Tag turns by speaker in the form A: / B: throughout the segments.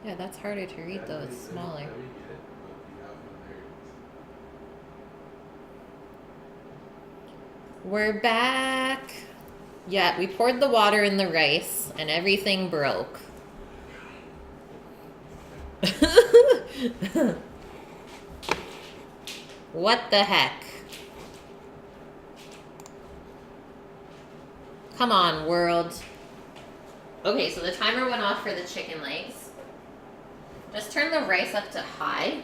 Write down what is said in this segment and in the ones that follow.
A: Yeah, that's harder to read though, it's smaller. We're back. Yeah, we poured the water in the rice and everything broke. What the heck? Come on, world. Okay, so the timer went off for the chicken legs. Just turn the rice up to high.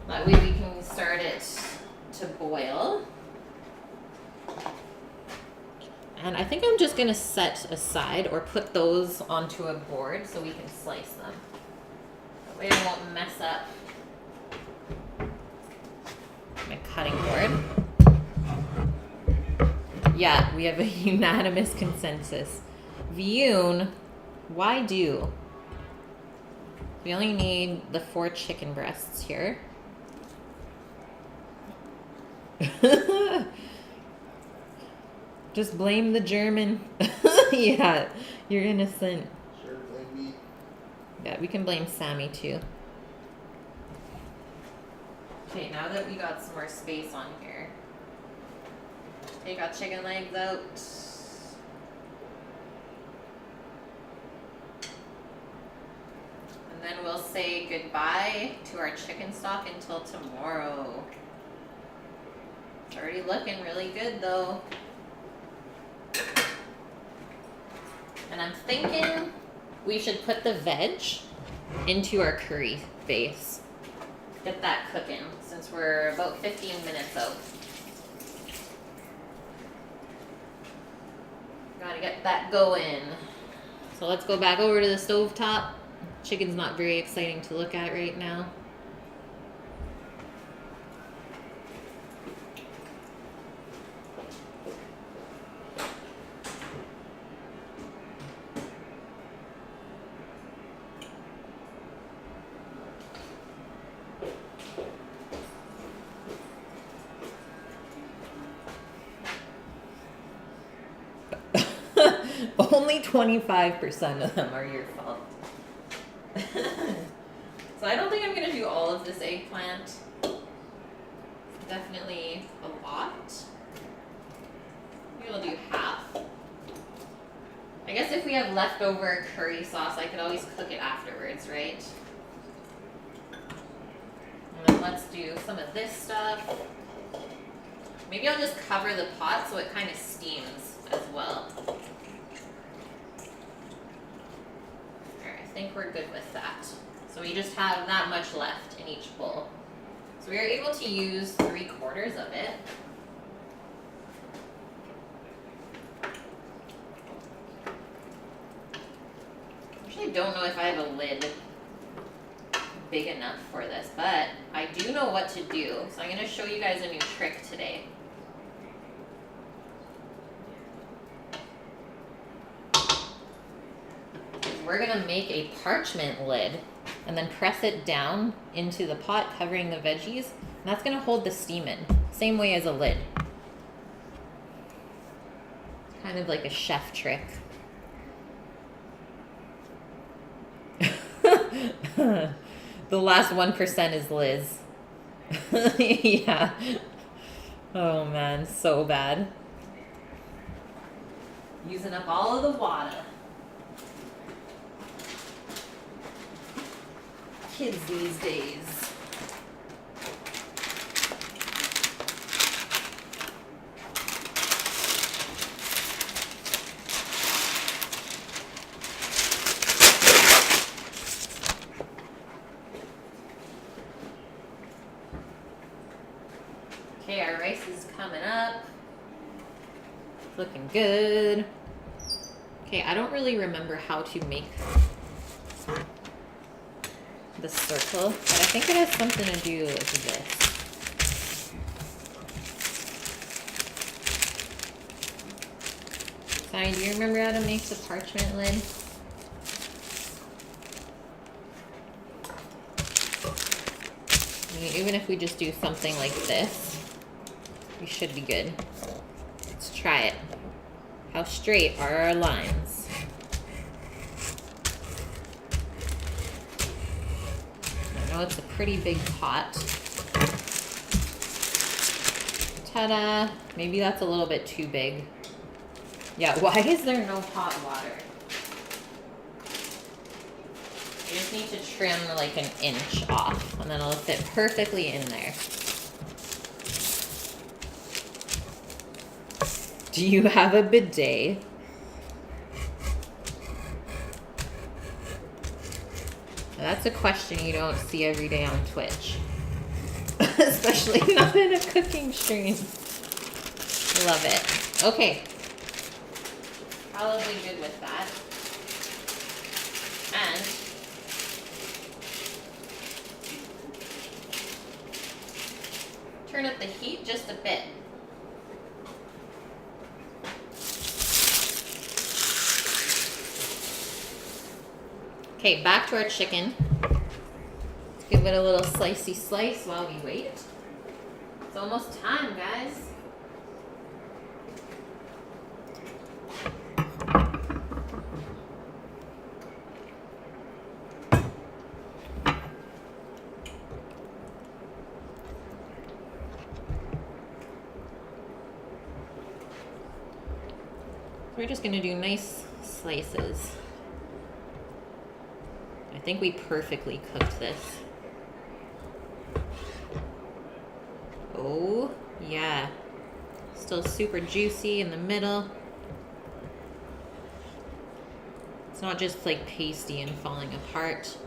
A: That way we can start it to boil. And I think I'm just gonna set aside or put those onto a board so we can slice them. That way I won't mess up my cutting board. Yeah, we have a unanimous consensus. Viyun, why do? We only need the 4 chicken breasts here. Just blame the German. Yeah, you're innocent.
B: Sure, blame me.
A: Yeah, we can blame Sammy too. Okay, now that we got some more space on here, take our chicken legs out. And then we'll say goodbye to our chicken stock until tomorrow. It's already looking really good though. And I'm thinking we should put the veg into our curry base. Get that cooking since we're about 15 minutes out. Gotta get that going. So let's go back over to the stovetop. Chicken's not very exciting to look at right now. Only 25% of them are your fault. So I don't think I'm gonna do all of this eggplant. Definitely a lot. Maybe I'll do half. I guess if we have leftover curry sauce, I could always cook it afterwards, right? And then let's do some of this stuff. Maybe I'll just cover the pot so it kind of steams as well. I think we're good with that. So we just have that much left in each bowl. So we are able to use 3/4 of it. Actually, don't know if I have a lid big enough for this, but I do know what to do. So I'm going to show you guys a new trick today. We're gonna make a parchment lid and then press it down into the pot covering the veggies, and that's gonna hold the steam in, same way as a lid. It's kind of like a chef trick. The last 1% is Liz. Yeah. Oh man, so bad. Using up all of the water. Kids these days. Okay, our rice is coming up. It's looking good. Okay, I don't really remember how to make the circle, but I think it has something to do with this. Sonny, do you remember how to make the parchment lid? I mean, even if we just do something like this, we should be good. Let's try it. How straight are our lines? know it's a pretty big pot. Ta-da! Maybe that's a little bit too big. Yeah, why is there no hot water? You just need to trim like an inch off, and then it'll fit perfectly in there. Do you have a bidet? That's a question you don't see every day on Twitch. Especially not in a cooking stream. Love it. Okay. Probably good with that. And turn up the heat just a bit. Okay, back to our chicken. Let's give it a little slicey slice while we wait. It's almost time, guys. We're just gonna do nice slices. I think we perfectly cooked this. Oh, yeah. Still super juicy in the middle. It's not just like pasty and falling apart.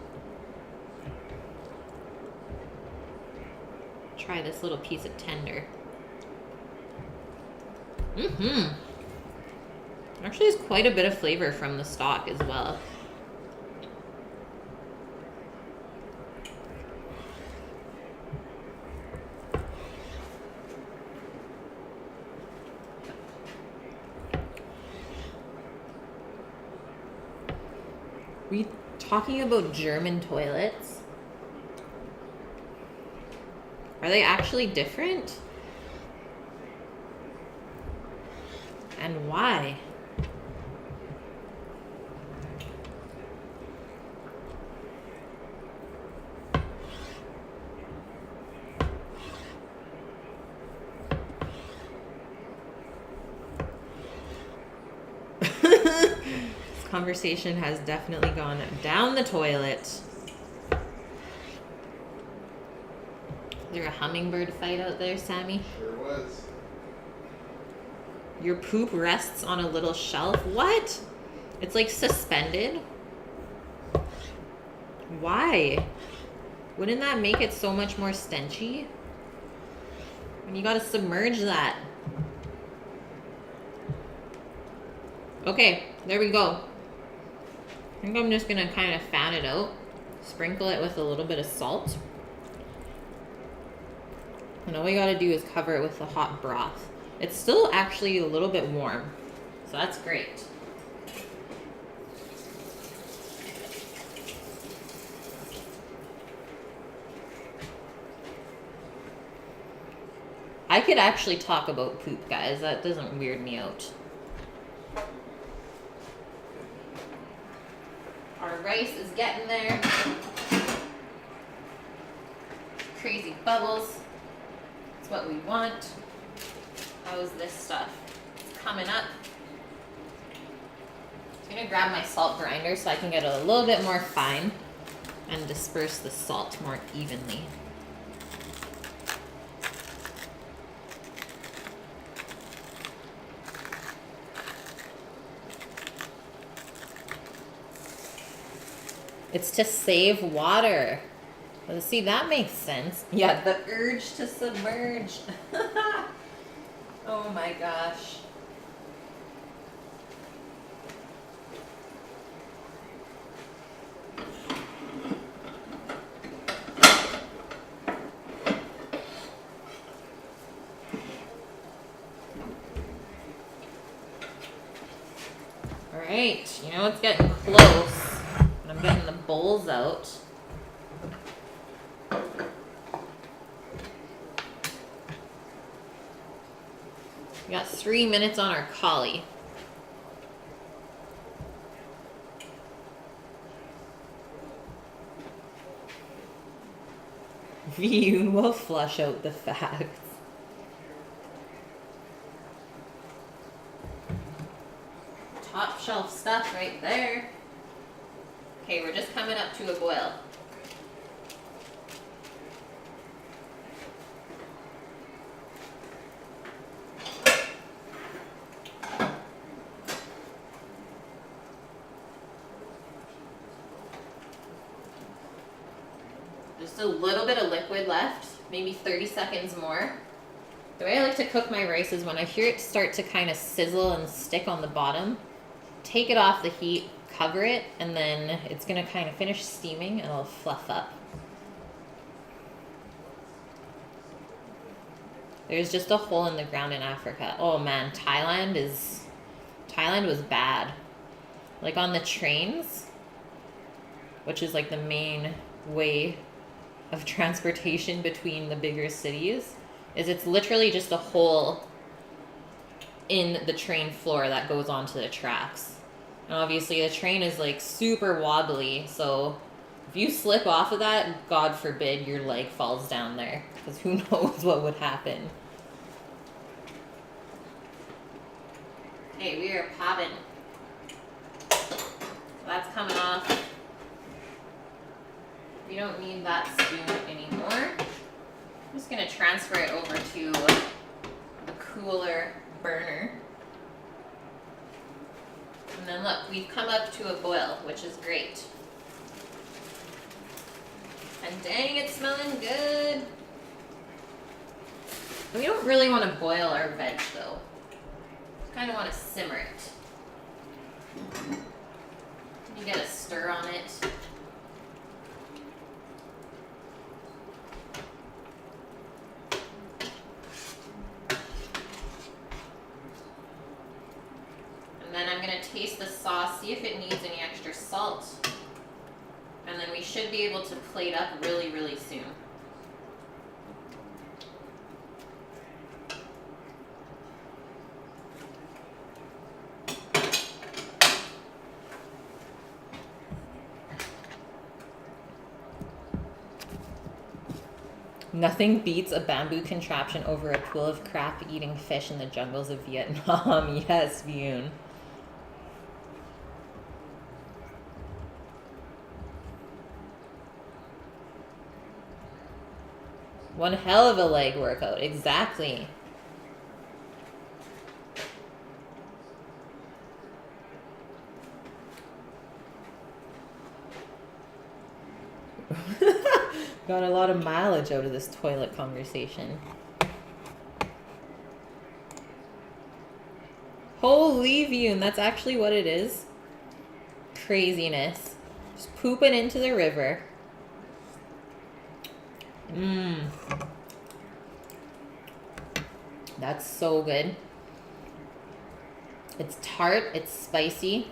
A: Try this little piece of tender. Mm-hmm. Actually, there's quite a bit of flavor from the stock as well. We talking about German toilets? Are they actually different? And why? Conversation has definitely gone down the toilet. Is there a hummingbird fight out there, Sammy?
B: Sure was.
A: Your poop rests on a little shelf? What? It's like suspended? Why? Wouldn't that make it so much more stenchy? And you gotta submerge that. Okay, there we go. I think I'm just gonna kind of fan it out, sprinkle it with a little bit of salt. And all we gotta do is cover it with the hot broth. It's still actually a little bit warm, so that's great. I could actually talk about poop, guys. That doesn't weird me out. Our rice is getting there. Crazy bubbles. It's what we want. How's this stuff? It's coming up. I'm gonna grab my salt grinder so I can get it a little bit more fine and disperse the salt more evenly. It's to save water. Well, see, that makes sense. Yeah, the urge to submerge. Oh my gosh. All right, you know it's getting close. I'm getting the bowls out. We got 3 minutes on our cauli. You will flush out the facts. Top shelf stuff right there. Okay, we're just coming up to a boil. Just a little bit of liquid left, maybe 30 seconds more. The way I like to cook my rice is when I hear it start to kind of sizzle and stick on the bottom, take it off the heat, cover it, and then it's gonna kind of finish steaming and it'll fluff up. There's just a hole in the ground in Africa. Oh man, Thailand was bad. Like on the trains, which is like the main way of transportation between the bigger cities, is it's literally just a hole in the train floor that goes onto the tracks. And obviously the train is like super wobbly, so if you slip off of that, God forbid your leg falls down there, because who knows what would happen. Okay, we are popping. So that's coming off. We don't need that spoon anymore. I'm just gonna transfer it over to the cooler burner. And then look, we've come up to a boil, which is great. And dang, it's smelling good. We don't really want to boil our veg though. Kind of want to simmer it. You get a stir on it. And then I'm going to taste the sauce, see if it needs any extra salt. And then we should be able to plate up really, really soon. Nothing beats a bamboo contraption over a pool of crap-eating fish in the jungles of Vietnam. Yes, Vioon. One hell of a leg workout, exactly. Got a lot of mileage out of this toilet conversation. Holy View, and that's actually what it is. Craziness. Just pooping into the river. Mmm. That's so good. It's tart, it's spicy.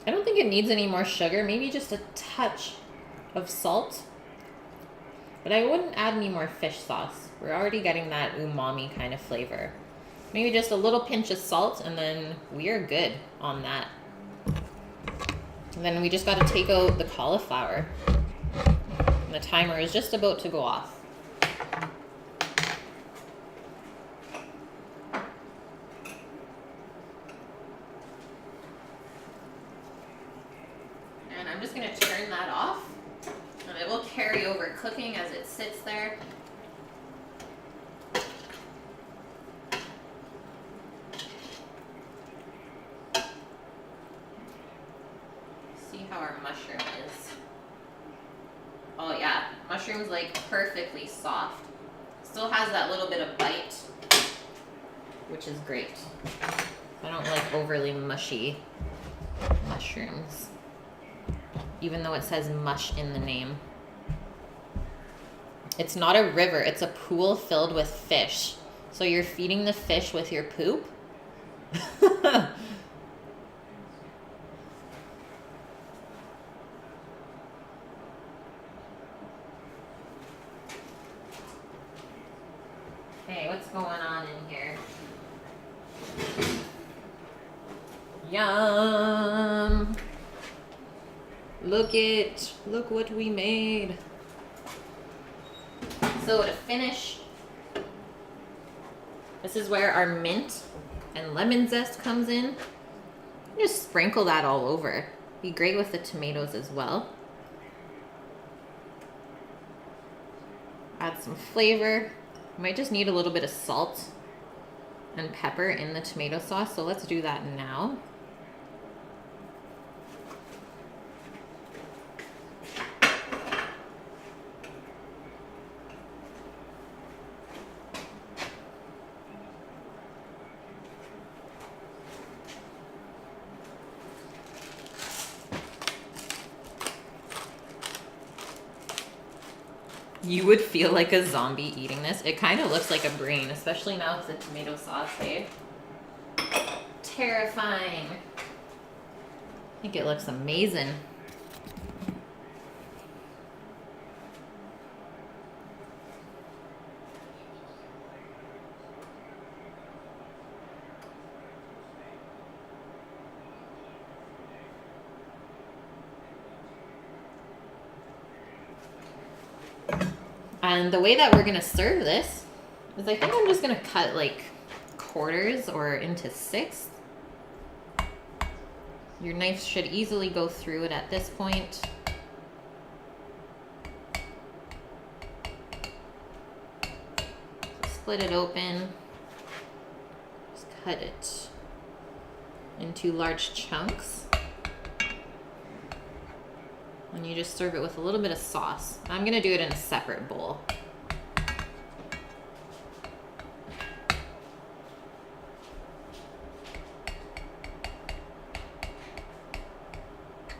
A: I don't think it needs any more sugar, maybe just a touch of salt. But I wouldn't add any more fish sauce. We're already getting that umami kind of flavor. Maybe just a little pinch of salt and then we are good on that. And then we just got to take out the cauliflower. And the timer is just about to go off. And I'm just going to turn that off. And it will carry over cooking as it sits there. See how our mushroom is. Oh yeah, mushroom's like perfectly soft. Still has that little bit of bite, which is great. I don't like overly mushy mushrooms, even though it says mush in the name. It's not a river, it's a pool filled with fish. So you're feeding the fish with your poop? Okay, what's going on in here? Yum! Look what we made. So to finish, this is where our mint and lemon zest comes in. Just sprinkle that all over. Be great with the tomatoes as well. Add some flavor. You might just need a little bit of salt and pepper in the tomato sauce, so let's do that now. You would feel like a zombie eating this. It kind of looks like a brain, especially now with the tomato sauce, eh? Terrifying. I think it looks amazing. And the way that we're gonna serve this is I think I'm just gonna cut like quarters or into sixths. Your knife should easily go through it at this point. So split it open, just cut it into large chunks. And you just serve it with a little bit of sauce. I'm gonna do it in a separate bowl.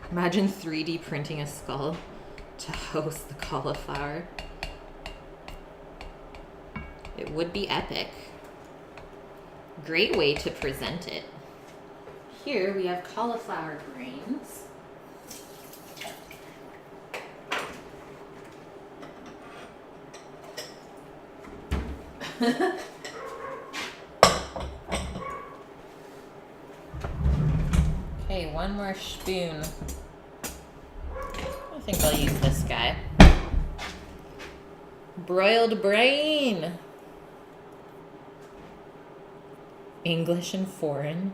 A: Imagine 3D printing a skull to host the cauliflower. It would be epic. Great way to present it. Here we have cauliflower brains. Okay, one more spoon. I think I'll use this guy. Broiled brain. English and foreign.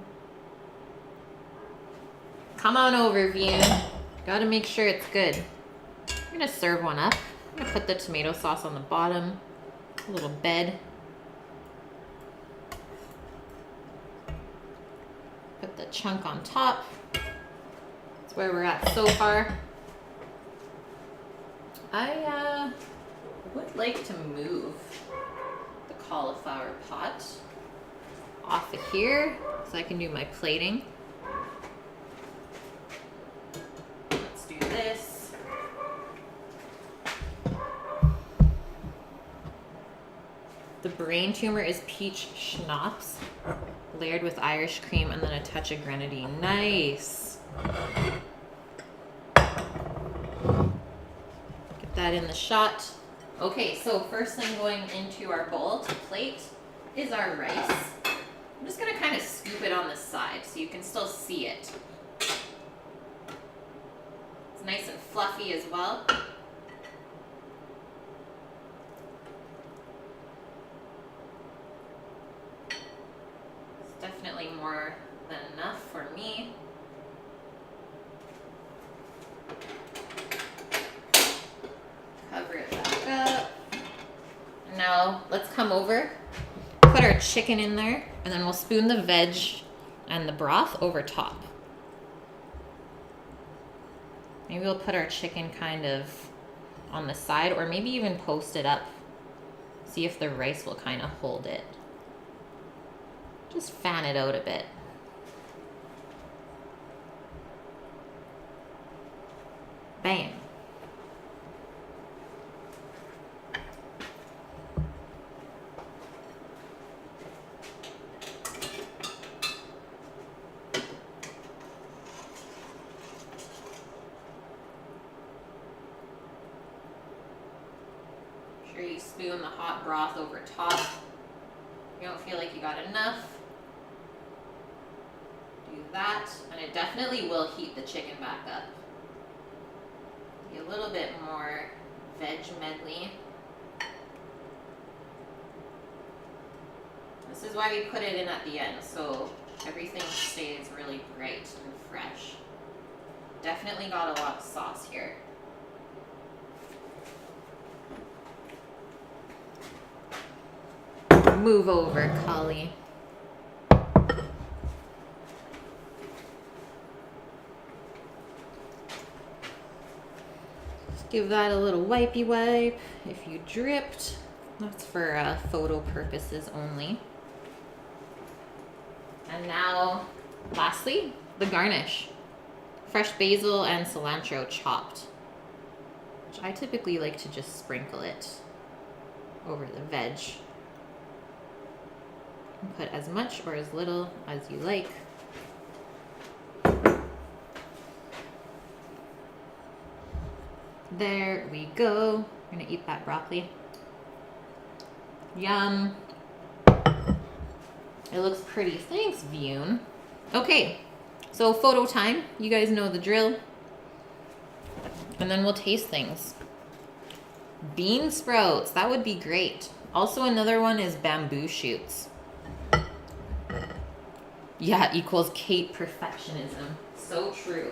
A: Come on over, Vune. Gotta make sure it's good. I'm gonna serve one up. I'm gonna put the tomato sauce on the bottom. A little bed. Put the chunk on top. That's where we're at so far. I would like to move the cauliflower pot off of here so I can do my plating. Let's do this. The brain tumor is peach schnapps, layered with Irish cream and then a touch of grenadine. Nice. Get that in the shot. Okay, so first thing going into our bowl to plate is our rice. I'm just gonna kind of scoop it on the side so you can still see it. It's nice and fluffy as well. It's definitely more than enough for me. Cover it back up. Now let's come over, put our chicken in there, and then we'll spoon the veg and the broth over top. Maybe we'll put our chicken kind of on the side, or maybe even post it up. See if the rice will kind of hold it. Just fan it out a bit. Bam. Sure you spoon the hot broth over top. If you don't feel like you got enough, do that, and it definitely will heat the chicken back up. Be a little bit more veg medley. This is why we put it in at the end, so everything stays really bright and fresh. Definitely got a lot of sauce here. Move over, Collie. Just give that a little wipey wipe. If you dripped, that's for photo purposes only. And now, lastly, the garnish. Fresh basil and cilantro chopped, which I typically like to just sprinkle it over the veg. Put as much or as little as you like. There we go. I'm gonna eat that broccoli. Yum. It looks pretty. Thanks, Vune. Okay, so photo time. You guys know the drill. And then we'll taste things. Bean sprouts. That would be great. Also, another one is bamboo shoots. Yeah, equals Kate perfectionism. So true.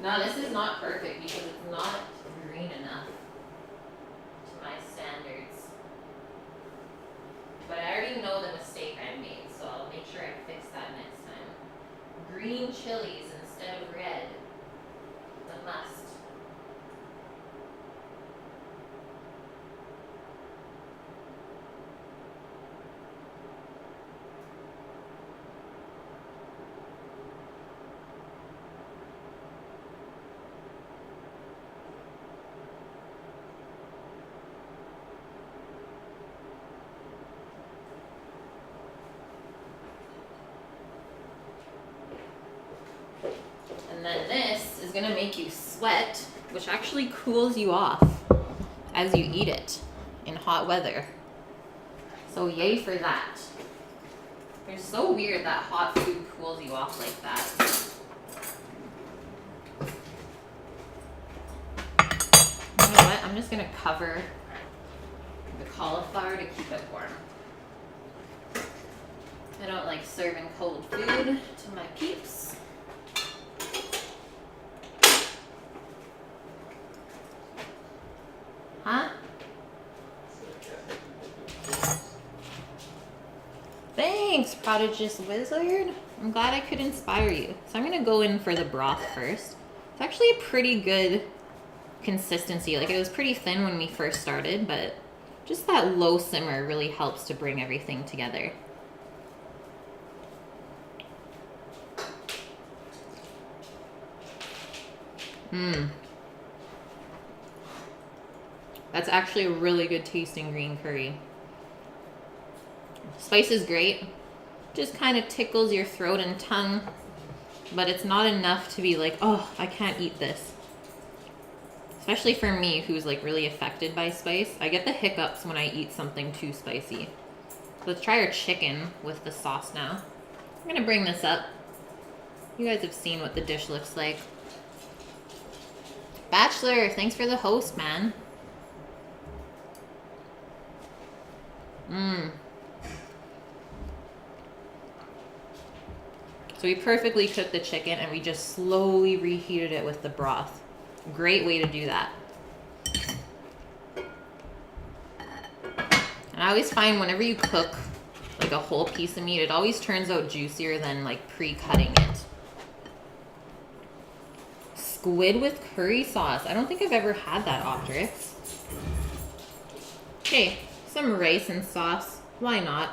A: Now, this is not perfect because it's not green enough to my standards. But I already know the mistake I made, so I'll make sure I fix that next time. Green chilies instead of red. The must. And then this is gonna make you sweat, which actually cools you off as you eat it in hot weather. So yay for that. It's so weird that hot food cools you off like that. You know what? I'm just gonna cover the cauliflower to keep it warm. I don't like serving cold food to my peeps. Huh? Thanks, Prodigious Wizard. I'm glad I could inspire you. So I'm gonna go in for the broth first. It's actually a pretty good consistency. Like, it was pretty thin when we first started, but just that low simmer really helps to bring everything together. That's actually a really good tasting green curry. Spice is great. Just kind of tickles your throat and tongue, but it's not enough to be like, oh, I can't eat this. Especially for me, who's like really affected by spice. I get the hiccups when I eat something too spicy. Let's try our chicken with the sauce now. I'm gonna bring this up. You guys have seen what the dish looks like. Bachelor, thanks for the host, man. So we perfectly cooked the chicken and we just slowly reheated it with the broth. Great way to do that. And I always find whenever you cook like a whole piece of meat, it always turns out juicier than like pre-cutting it. Squid with curry sauce. I don't think I've ever had that, Octrix. Okay, some rice and sauce. Why not?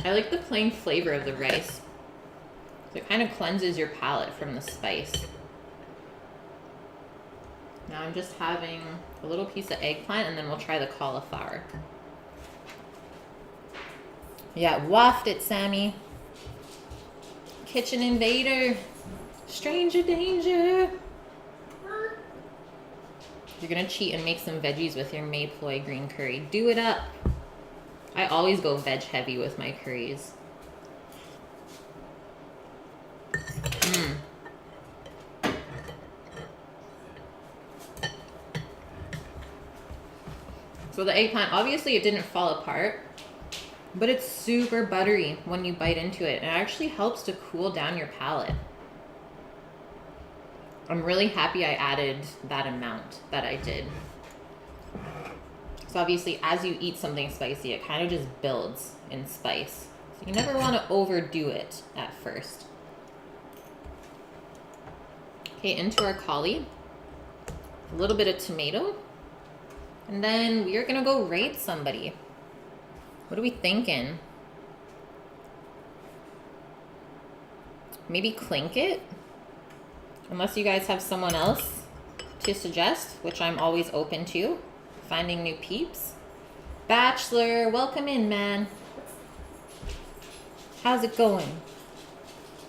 A: I like the plain flavor of the rice. It kind of cleanses your palate from the spice. Now I'm just having a little piece of eggplant and then we'll try the cauliflower. Yeah, waft it, Sammy. Kitchen invader. Stranger danger. You're gonna cheat and make some veggies with your Mayploy green curry. Do it up. I always go veg heavy with my curries. So the eggplant, obviously it didn't fall apart, but it's super buttery when you bite into it. It actually helps to cool down your palate. I'm really happy I added that amount that I did. So obviously as you eat something spicy, it kind of just builds in spice. So you never want to overdo it at first. Okay, into our cauli. A little bit of tomato. And then we are gonna go rate somebody. What are we thinking? Maybe clink it? Unless you guys have someone else to suggest, which I'm always open to. Finding new peeps. Bachelor, welcome in, man. How's it going?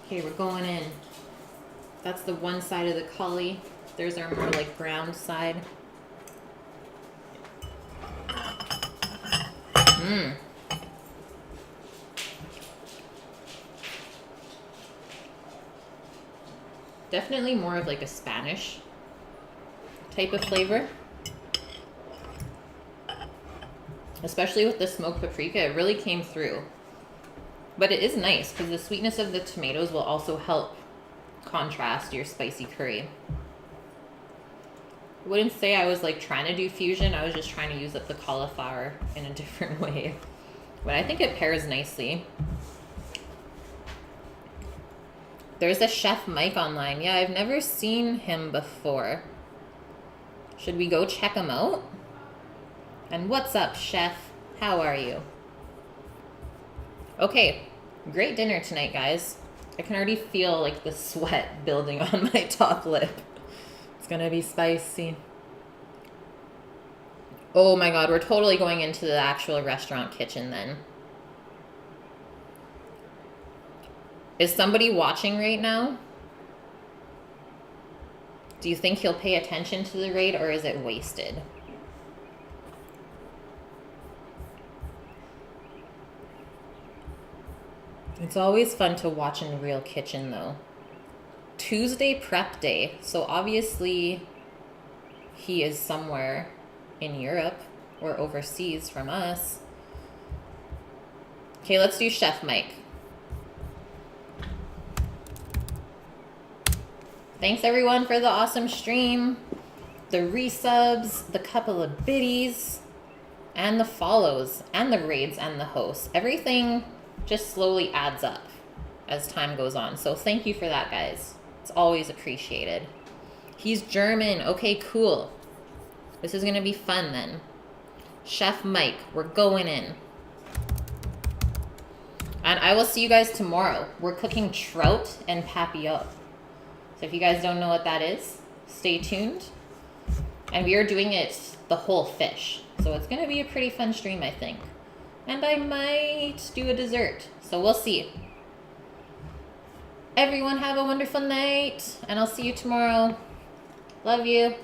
A: Okay, we're going in. That's the one side of the cauli. There's our more like ground side. Definitely more of like a Spanish type of flavor. Especially with the smoked paprika, it really came through. But it is nice because the sweetness of the tomatoes will also help contrast your spicy curry. I wouldn't say I was like trying to do fusion. I was just trying to use up the cauliflower in a different way. But I think it pairs nicely. There's a Chef Mike online. Yeah, I've never seen him before. Should we go check him out? And what's up, Chef? How are you? Okay, great dinner tonight, guys. I can already feel like the sweat building on my top lip. It's gonna be spicy. Oh my god, we're totally going into the actual restaurant kitchen then. Is somebody watching right now? Do you think he'll pay attention to the raid or is it wasted? It's always fun to watch in the real kitchen though. Tuesday prep day. So obviously he is somewhere in Europe or overseas from us. Okay, let's do Chef Mike. Thanks everyone for the awesome stream, the resubs, the couple of biddies, and the follows, and the raids, and the hosts. Everything just slowly adds up as time goes on. So thank you for that, guys. It's always appreciated. He's German. Okay, cool. This is gonna be fun then. Chef Mike, we're going in. And I will see you guys tomorrow. We're cooking trout and papillote. So if you guys don't know what that is, stay tuned. And we are doing it the whole fish. So it's going to be a pretty fun stream, I think. And I might do a dessert. So we'll see. Everyone have a wonderful night. And I'll see you tomorrow. Love you.